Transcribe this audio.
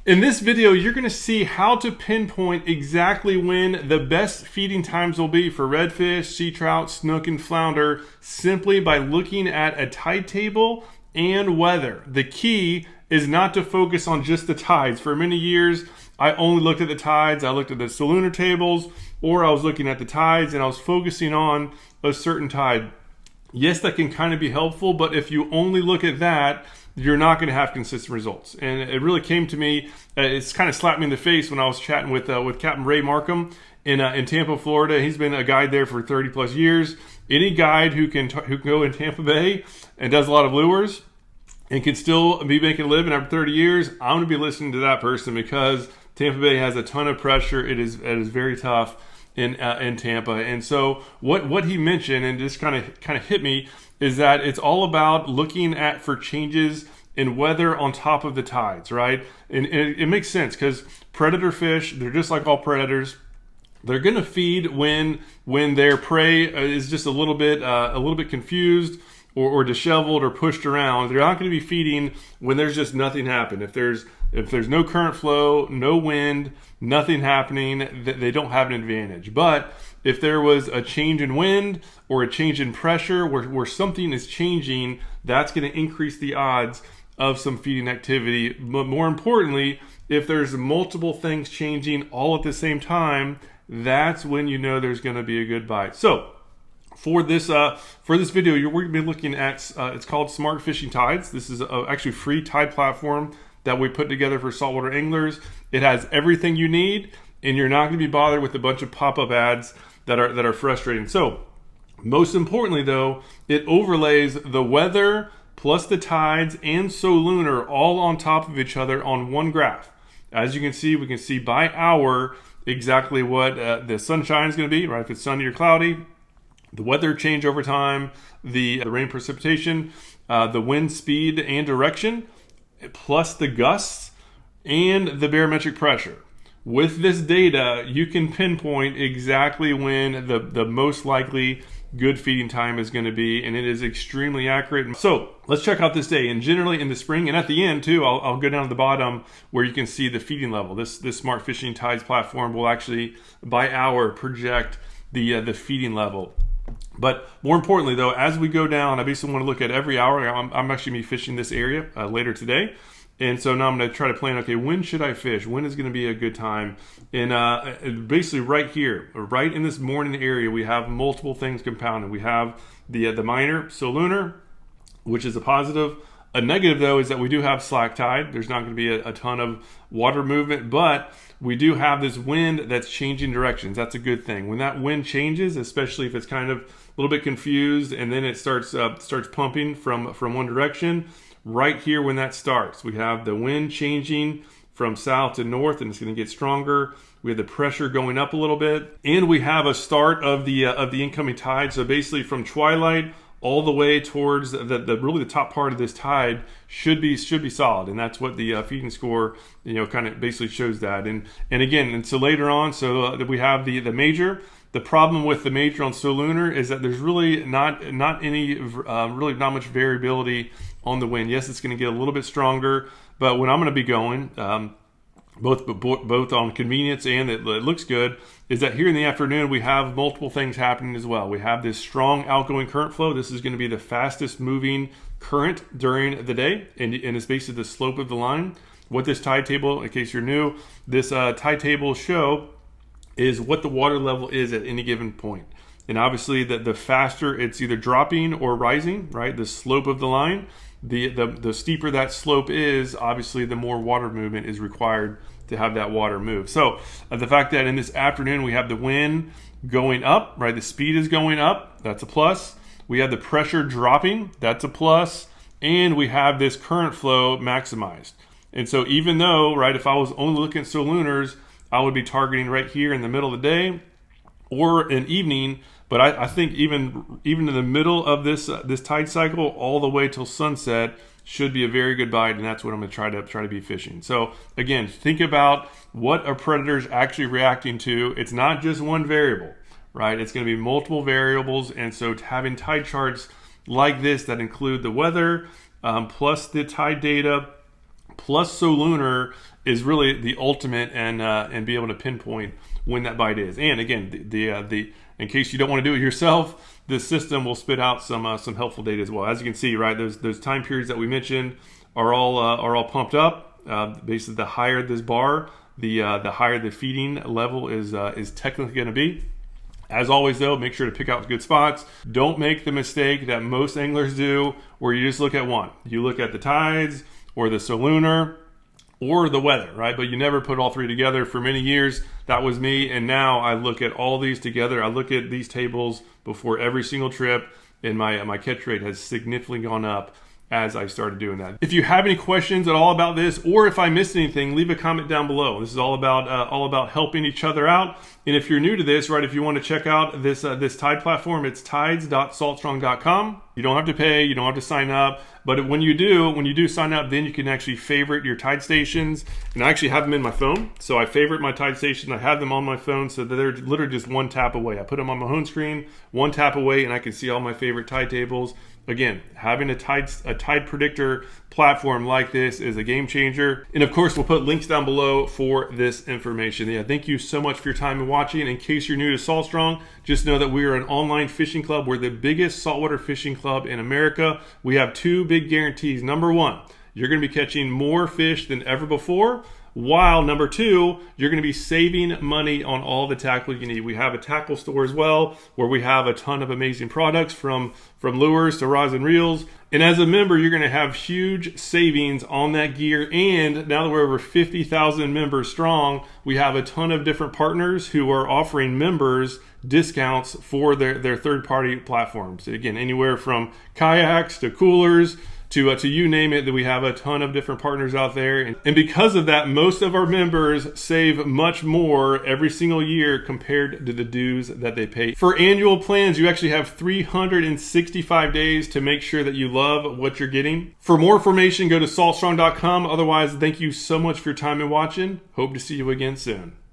In this video, you're going to see how to pinpoint exactly when the best feeding times will be for redfish, sea trout, snook, and flounder simply by looking at a tide table and weather. The key is not to focus on just the tides. For many years, I only looked at the tides. I looked at the Solunar tables, or I was looking at the tides and I was focusing on a certain tide. Yes, that can kind of be helpful, but if you only look at that, you're not going to have consistent results. And it really came to me, it's kind of slapped me in the face when I was chatting with Captain Ray Markham in Tampa, Florida. He's been a guide there for 30 plus years. Any guide who can go in Tampa Bay and does a lot of lures and can still be making a living after 30 years, I'm going to be listening to that person because Tampa Bay has a ton of pressure. It is very tough in Tampa. And so what he mentioned, and just kind of hit me, is that it's all about looking at for changes in weather on top of the tides, right? And it makes sense because predator fish, they're just like all predators. They're going to feed when their prey is just a little bit confused or disheveled or pushed around. They're not going to be feeding when there's just nothing happening. If there's no current flow, no wind, nothing happening, they don't have an advantage. But if there was a change in wind or a change in pressure where something is changing, that's going to increase the odds of some feeding activity. But more importantly, if there's multiple things changing all at the same time, that's when you know there's going to be a good bite. So for this video, we're going to be looking at, it's called Smart Fishing Tides. This is actually a free tide platform that we put together for saltwater anglers. It has everything you need, and you're not going to be bothered with a bunch of pop-up ads that are frustrating. So most importantly though, it overlays the weather plus the tides and Solunar all on top of each other on one graph. As you can see, we can see by hour exactly what the sunshine is going to be, right? If it's sunny or cloudy, the weather change over time, the rain precipitation, the wind speed and direction, plus the gusts and the barometric pressure. With this data, you can pinpoint exactly when the most likely good feeding time is going to be, and it is extremely accurate. So let's check out this day. And generally in the spring, and at the end too, I'll go down to the bottom where you can see the feeding level. This Smart Fishing Tides platform will actually by hour project the feeding level. But more importantly though, as we go down, I basically want to look at every hour. I'm actually going to be fishing this area later today. And so now I'm going to try to plan, okay, when should I fish? When is going to be a good time? And basically right here, right in this morning area, we have multiple things compounded. We have the minor, Solunar, which is a positive. A negative, though, is that we do have slack tide. There's not going to be a ton of water movement, but we do have this wind that's changing directions. That's a good thing. When that wind changes, especially if it's kind of a little bit confused and then it starts pumping from one direction, right here when that starts, we have the wind changing from south to north and it's going to get stronger. We have the pressure going up a little bit, and we have a start of the incoming tide. So basically from twilight all the way towards really the top part of this tide should be solid, and that's what the feeding score kind of basically shows that. And again, and so later on, so we have the major. The problem with the major on Solunar is that there's really not much variability on the wind. Yes, it's going to get a little bit stronger, but when I'm going to be going, both on convenience and it looks good, is that here in the afternoon we have multiple things happening as well. We have this strong outgoing current flow. This is going to be the fastest moving current during the day, and it's basically the slope of the line. What this tide table, in case you're new, this tide table show is what the water level is at any given point. And obviously the faster it's either dropping or rising, right? The slope of the line, the steeper that slope is, obviously the more water movement is required to have that water move. So the fact that in this afternoon we have the wind going up, right? The speed is going up, that's a plus. We have the pressure dropping, that's a plus. And we have this current flow maximized. And so even though, right, if I was only looking at Solunars, I would be targeting right here in the middle of the day or an evening. But I think even in the middle of this tide cycle, all the way till sunset, should be a very good bite, and that's what I'm going to try to be fishing. So again, think about what a predator's actually reacting to. It's not just one variable, right? It's going to be multiple variables, and so having tide charts like this that include the weather, plus the tide data, plus Solunar, is really the ultimate, and be able to pinpoint when that bite is. And again, the in case you don't want to do it yourself, this system will spit out some helpful data as well. As you can see, right, those time periods that we mentioned are all pumped up. Basically, the higher this bar, the higher the feeding level is technically going to be. As always, though, make sure to pick out good spots. Don't make the mistake that most anglers do, where you just look at one. You look at the tides, or the Solunar, or the weather, right? But you never put all three together. For many years, that was me, and now I look at all these together. I look at these tables before every single trip, and my catch rate has significantly gone up as I started doing that. If you have any questions at all about this, or if I missed anything, leave a comment down below. This is all about helping each other out. And if you're new to this, right, if you want to check out this Tide platform, it's tides.saltstrong.com. You don't have to pay, you don't have to sign up, but when you do sign up, then you can actually favorite your Tide stations. And I actually have them in my phone, so I favorite my Tide stations. I have them on my phone, so that they're literally just one tap away. I put them on my home screen, one tap away, and I can see all my favorite Tide tables. Again, having a tide predictor platform like this is a game changer. And of course, we'll put links down below for this information. Yeah, thank you so much for your time and watching. In case you're new to Salt Strong, just know that we are an online fishing club. We're the biggest saltwater fishing club in America. We have two big guarantees. Number one, you're going to be catching more fish than ever before. While number two, you're going to be saving money on all the tackle you need. We have a tackle store as well, where we have a ton of amazing products from lures to rods and reels. And as a member, you're going to have huge savings on that gear. And now that we're over 50,000 members strong, we have a ton of different partners who are offering members discounts for their third-party platforms. Again, anywhere from kayaks to coolers, to you name it, that we have a ton of different partners out there. And because of that, most of our members save much more every single year compared to the dues that they pay. For annual plans, you actually have 365 days to make sure that you love what you're getting. For more information, go to saltstrong.com. Otherwise, thank you so much for your time and watching. Hope to see you again soon.